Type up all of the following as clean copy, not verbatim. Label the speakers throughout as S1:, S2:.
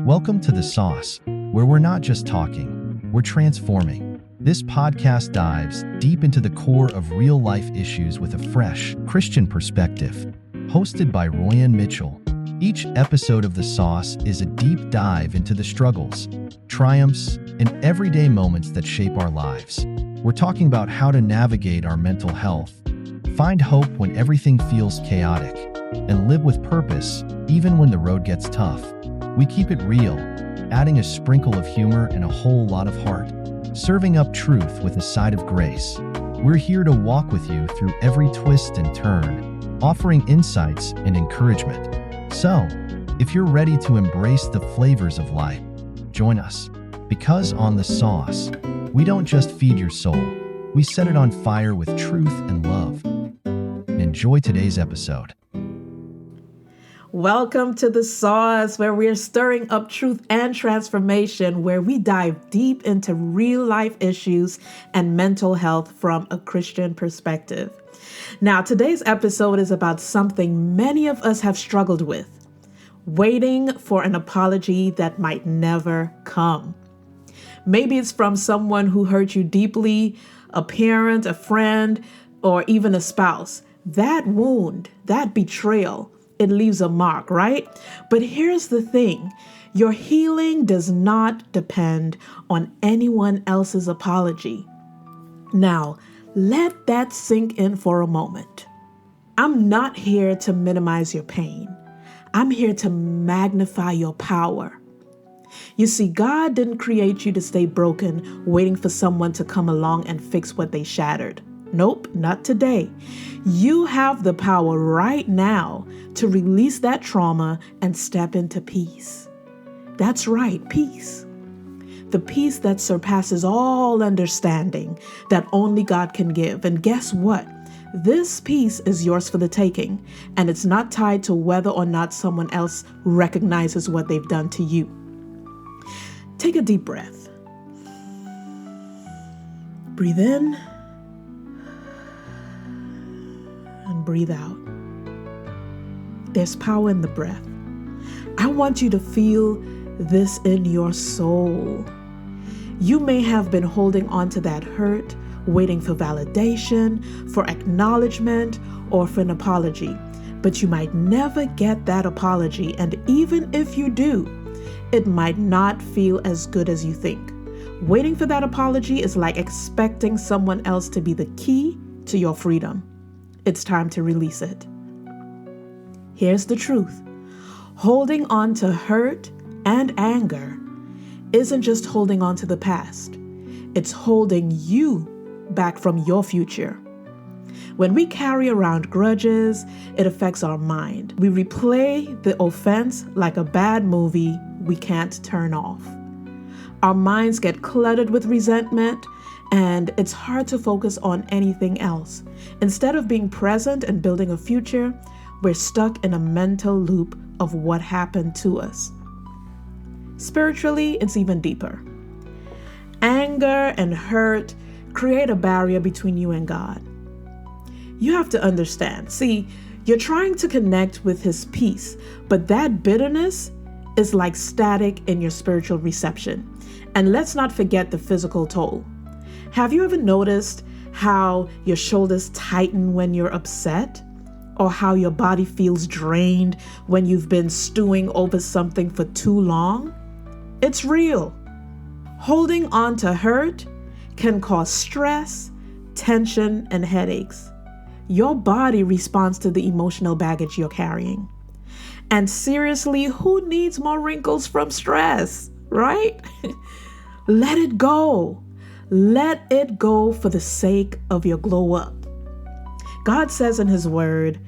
S1: Welcome to The Sauce, where we're not just talking, we're transforming. This podcast dives deep into the core of real-life issues with a fresh, Christian perspective. Hosted by ROYANNE Mitchell, each episode of The Sauce is a deep dive into the struggles, triumphs, and everyday moments that shape our lives. We're talking about how to navigate our mental health, find hope when everything feels chaotic, and live with purpose even when the road gets tough. We keep it real, adding a sprinkle of humor and a whole lot of heart, serving up truth with a side of grace. We're here to walk with you through every twist and turn, offering insights and encouragement. So, if you're ready to embrace the flavors of life, join us. Because on The Sauce, we don't just feed your soul, we set it on fire with truth and love. Enjoy today's episode.
S2: Welcome to The Sauce, where we're stirring up truth and transformation, where we dive deep into real life issues and mental health from a Christian perspective. Now, today's episode is about something many of us have struggled with: waiting for an apology that might never come. Maybe it's from someone who hurt you deeply, a parent, a friend, or even a spouse. That wound, that betrayal, it leaves a mark, right? But here's the thing. Your healing does not depend on anyone else's apology. Now, let that sink in for a moment. I'm not here to minimize your pain. I'm here to magnify your power. You see, God didn't create you to stay broken, waiting for someone to come along and fix what they shattered. Nope, not today. You have the power right now to release that trauma and step into peace. That's right, peace. The peace that surpasses all understanding that only God can give. And guess what? This peace is yours for the taking, and it's not tied to whether or not someone else recognizes what they've done to you. Take a deep breath. Breathe in. And breathe out. There's power in the breath. I want you to feel this in your soul. You may have been holding on to that hurt, waiting for validation, for acknowledgement, or for an apology. But you might never get that apology, and even if you do, it might not feel as good as you think. Waiting for that apology is like expecting someone else to be the key to your freedom. It's time to release it. Here's the truth. Holding on to hurt and anger isn't just holding on to the past. It's holding you back from your future. When we carry around grudges, it affects our mind. We replay the offense like a bad movie we can't turn off. Our minds get cluttered with resentment, and it's hard to focus on anything else. Instead of being present and building a future, we're stuck in a mental loop of what happened to us. Spiritually, it's even deeper. Anger and hurt create a barrier between you and God. You have to understand. See, you're trying to connect with His peace, but that bitterness is like static in your spiritual reception. And let's not forget the physical toll. Have you ever noticed how your shoulders tighten when you're upset? Or how your body feels drained when you've been stewing over something for too long? It's real. Holding on to hurt can cause stress, tension, and headaches. Your body responds to the emotional baggage you're carrying. And seriously, who needs more wrinkles from stress, right? Let it go. Let it go for the sake of your glow up. God says in His word,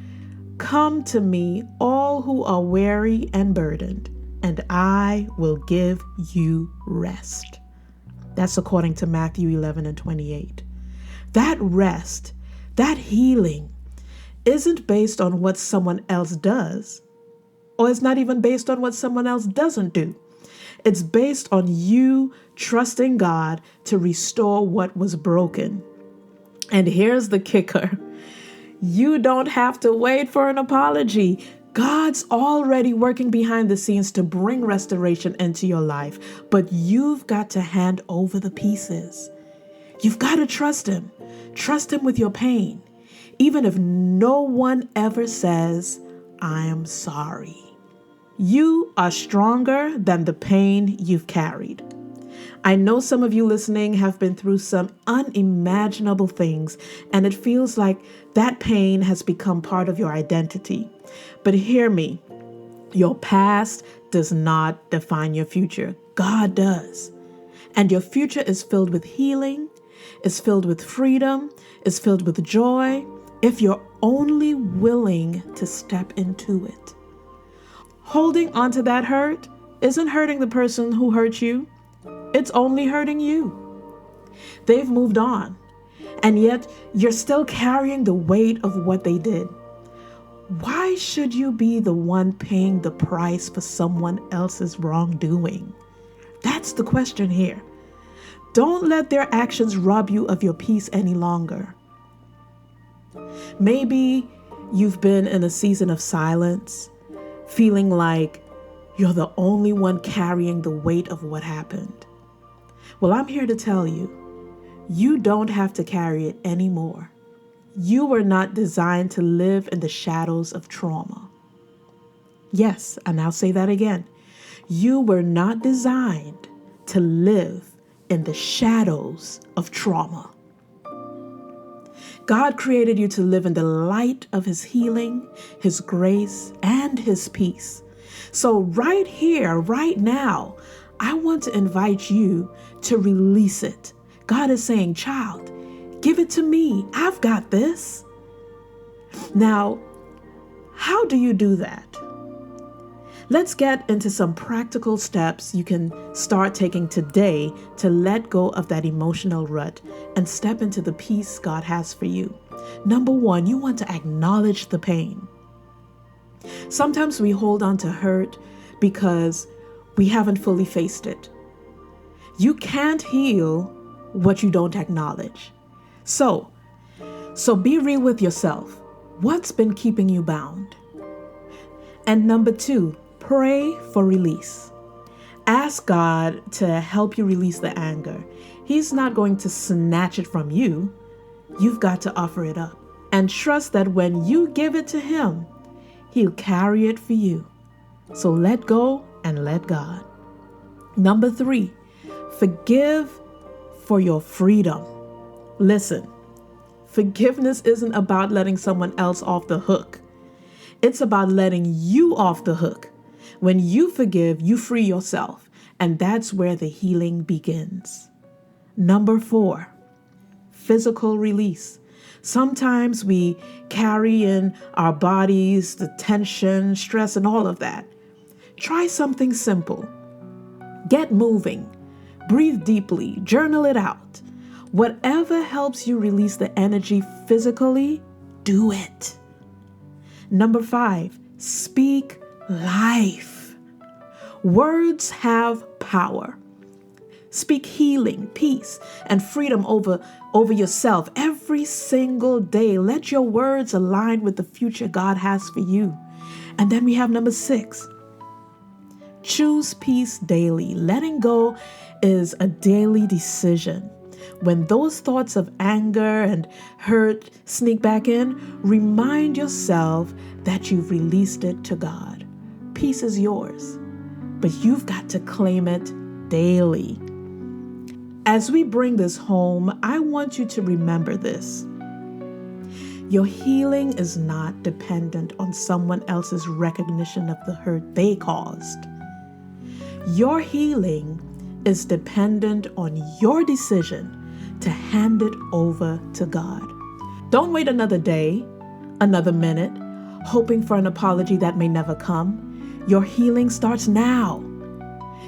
S2: "Come to me, all who are weary and burdened, and I will give you rest." That's according to Matthew 11:28. That rest, that healing, isn't based on what someone else does, or it's not even based on what someone else doesn't do. It's based on you trusting God to restore what was broken. And here's the kicker. You don't have to wait for an apology. God's already working behind the scenes to bring restoration into your life, but you've got to hand over the pieces. You've got to trust Him. Trust Him with your pain, even if no one ever says, "I am sorry." You are stronger than the pain you've carried. I know some of you listening have been through some unimaginable things, and it feels like that pain has become part of your identity. But hear me, your past does not define your future. God does. And your future is filled with healing, is filled with freedom, is filled with joy, if you're only willing to step into it. Holding onto that hurt isn't hurting the person who hurt you. It's only hurting you. They've moved on, and yet you're still carrying the weight of what they did. Why should you be the one paying the price for someone else's wrongdoing? That's the question here. Don't let their actions rob you of your peace any longer. Maybe you've been in a season of silence, feeling like you're the only one carrying the weight of what happened. Well, I'm here to tell you, you don't have to carry it anymore. You were not designed to live in the shadows of trauma. Yes, and I'll say that again. You were not designed to live in the shadows of trauma. God created you to live in the light of His healing, His grace, and His peace. So right here, right now, I want to invite you to release it. God is saying, "Child, give it to me. I've got this." Now, how do you do that? Let's get into some practical steps you can start taking today to let go of that emotional rut and step into the peace God has for you. Number one, you want to acknowledge the pain. Sometimes we hold on to hurt because we haven't fully faced it. You can't heal what you don't acknowledge. So be real with yourself. What's been keeping you bound? And number two, pray for release. Ask God to help you release the anger. He's not going to snatch it from you. You've got to offer it up. And trust that when you give it to Him, He'll carry it for you. So let go and let God. Number three, forgive for your freedom. Listen, forgiveness isn't about letting someone else off the hook. It's about letting you off the hook. When you forgive, you free yourself, and that's where the healing begins. Number four, physical release. Sometimes we carry in our bodies the tension, stress, and all of that. Try something simple. Get moving. Breathe deeply. Journal it out. Whatever helps you release the energy physically, do it. Number five, speak life. Words have power. Speak healing, peace, and freedom over yourself every single day. Let your words align with the future God has for you. And then we have number six, choose peace daily. Letting go is a daily decision. When those thoughts of anger and hurt sneak back in, remind yourself that you've released it to God. Peace is yours, but you've got to claim it daily. As we bring this home, I want you to remember this. Your healing is not dependent on someone else's recognition of the hurt they caused. Your healing is dependent on your decision to hand it over to God. Don't wait another day, another minute, hoping for an apology that may never come. Your healing starts now.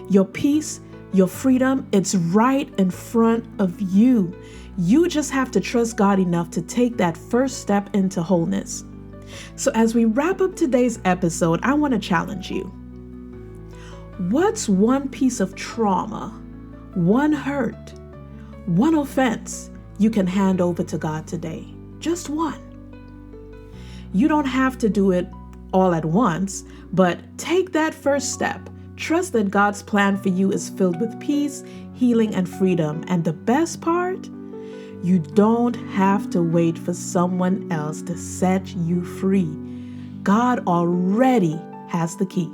S2: Your peace, your freedom, it's right in front of you. You just have to trust God enough to take that first step into wholeness. So as we wrap up today's episode, I want to challenge you. What's one piece of trauma, one hurt, one offense you can hand over to God today? Just one. You don't have to do it all at once, but take that first step. Trust that God's plan for you is filled with peace, healing, and freedom. And the best part? You don't have to wait for someone else to set you free. God already has the key.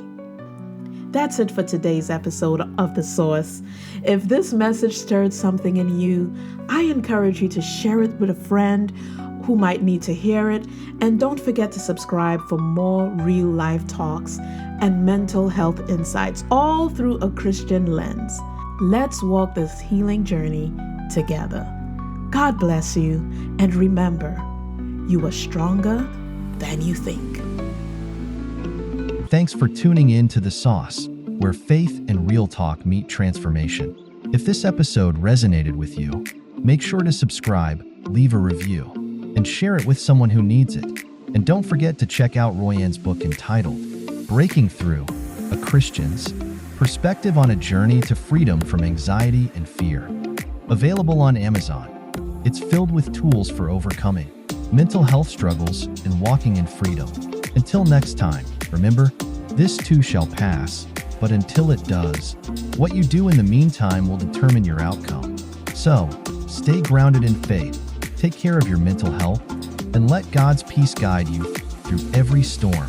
S2: That's it for today's episode of The Source. If this message stirred something in you, I encourage you to share it with a friend who might need to hear it. And don't forget to subscribe for more real life talks and mental health insights, all through a Christian lens. Let's walk this healing journey together. God bless you, and remember, you are stronger than you think.
S1: Thanks for tuning in to The Sauce, where faith and real talk meet transformation. If this episode resonated with you, make sure to subscribe, leave a review, and share it with someone who needs it. And don't forget to check out Royanne's book entitled Breaking Through: A Christian's Perspective on a Journey to Freedom from Anxiety and Fear. Available on Amazon. It's filled with tools for overcoming mental health struggles and walking in freedom. Until next time, remember, this too shall pass, but until it does, what you do in the meantime will determine your outcome. So, stay grounded in faith, take care of your mental health, and let God's peace guide you through every storm.